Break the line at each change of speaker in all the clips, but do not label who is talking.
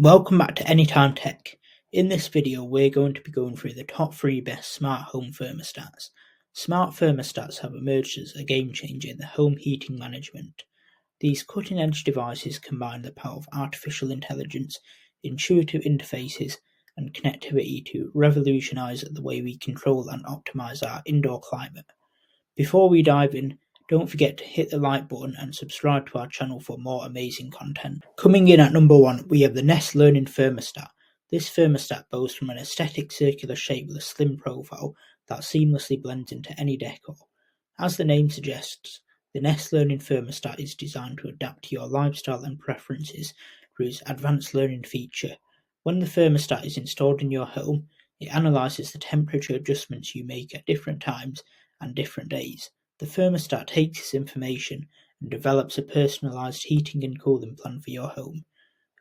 Welcome back to Anytime Tech. In this video, we're going to be going through the top 3 best smart home thermostats. Smart thermostats have emerged as a game changer in the home heating management. These cutting-edge devices combine the power of artificial intelligence, intuitive interfaces, and connectivity to revolutionize the way we control and optimize our indoor climate. Before we dive in, don't forget to hit the like button and subscribe to our channel for more amazing content. Coming in at number 1, we have the Nest Learning Thermostat. This thermostat boasts from an aesthetic circular shape with a slim profile that seamlessly blends into any decor. As the name suggests, the Nest Learning Thermostat is designed to adapt to your lifestyle and preferences through its advanced learning feature. When the thermostat is installed in your home, it analyzes the temperature adjustments you make at different times and different days. The thermostat takes this information and develops a personalized heating and cooling plan for your home.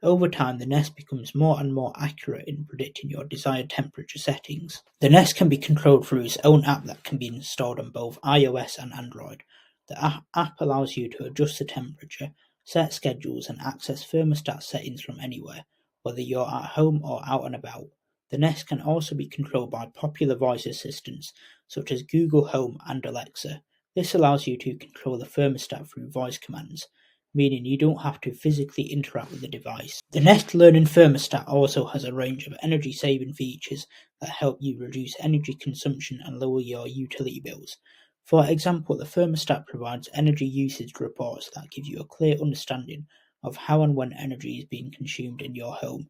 Over time, the Nest becomes more and more accurate in predicting your desired temperature settings. The Nest can be controlled through its own app that can be installed on both iOS and Android. The app allows you to adjust the temperature, set schedules, and access thermostat settings from anywhere, whether you're at home or out and about. The Nest can also be controlled by popular voice assistants such as Google Home and Alexa. This allows you to control the thermostat through voice commands, meaning you don't have to physically interact with the device. The Nest Learning Thermostat also has a range of energy-saving features that help you reduce energy consumption and lower your utility bills. For example, the thermostat provides energy usage reports that give you a clear understanding of how and when energy is being consumed in your home.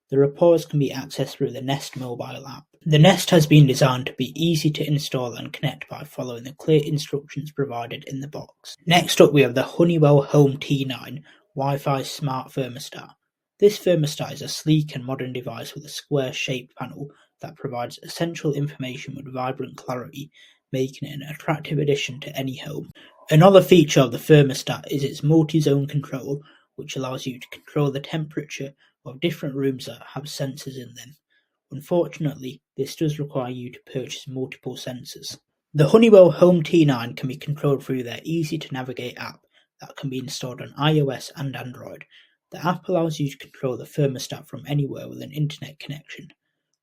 The reports can be accessed through the Nest mobile app. The Nest has been designed to be easy to install and connect by following the clear instructions provided in the box. Next up, we have the Honeywell Home T9 Wi-Fi Smart Thermostat. This thermostat is a sleek and modern device with a square-shaped panel that provides essential information with vibrant clarity, making it an attractive addition to any home. Another feature of the thermostat is its multi-zone control, which allows you to control the temperature of different rooms that have sensors in them. Unfortunately, this does require you to purchase multiple sensors. The Honeywell Home T9 can be controlled through their easy-to-navigate app that can be installed on iOS and Android. The app allows you to control the thermostat from anywhere with an internet connection.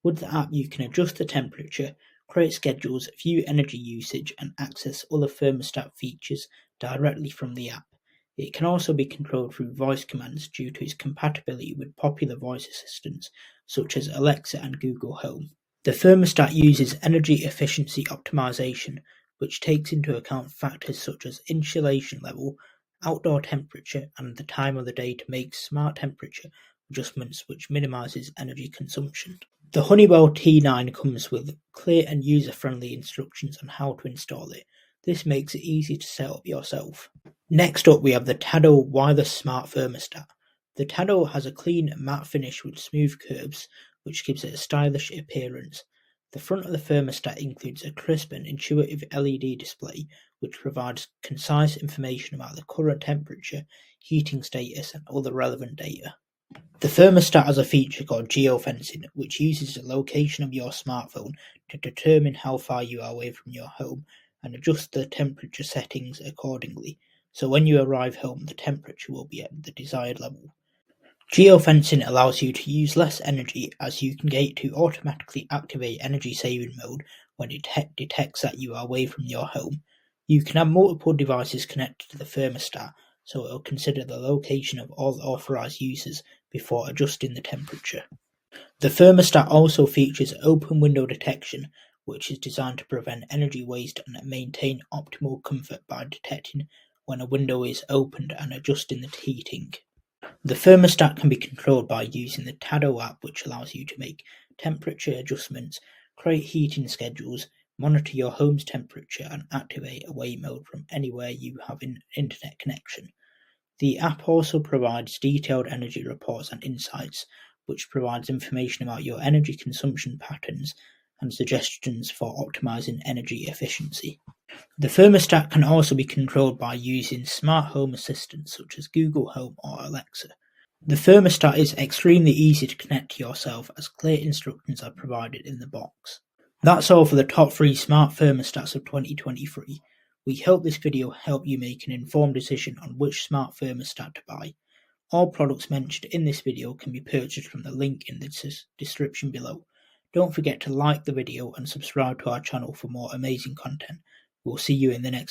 With the app, you can adjust the temperature, create schedules, view energy usage, and access other thermostat features directly from the app. It can also be controlled through voice commands due to its compatibility with popular voice assistants such as Alexa and Google Home. The thermostat uses energy efficiency optimization, which takes into account factors such as insulation level, outdoor temperature, and the time of the day to make smart temperature adjustments which minimizes energy consumption. The Honeywell T9 comes with clear and user-friendly instructions on how to install it. This makes it easy to set up yourself. Next up, we have the Tado Wireless Smart Thermostat. The Tado has a clean matte finish with smooth curves, which gives it a stylish appearance. The front of the thermostat includes a crisp and intuitive LED display, which provides concise information about the current temperature, heating status, and other relevant data. The thermostat has a feature called geofencing, which uses the location of your smartphone to determine how far you are away from your home and adjust the temperature settings accordingly, so when you arrive home the temperature will be at the desired level. Geofencing allows you to use less energy as you can get it to automatically activate energy saving mode when it detects that you are away from your home. You can have multiple devices connected to the thermostat, so it will consider the location of all authorized users before adjusting the temperature. The thermostat also features open window detection, which is designed to prevent energy waste and maintain optimal comfort by detecting when a window is opened and adjusting the heating. The thermostat can be controlled by using the Tado app, which allows you to make temperature adjustments, create heating schedules, monitor your home's temperature, and activate away mode from anywhere you have an internet connection. The app also provides detailed energy reports and insights, which provides information about your energy consumption patterns and suggestions for optimizing energy efficiency. The thermostat can also be controlled by using smart home assistants such as Google Home or Alexa. The thermostat is extremely easy to connect to yourself as clear instructions are provided in the box. That's all for the top 3 smart thermostats of 2023. We hope this video helped you make an informed decision on which smart thermostat to buy. All products mentioned in this video can be purchased from the link in the description below. Don't forget to like the video and subscribe to our channel for more amazing content. We'll see you in the next video.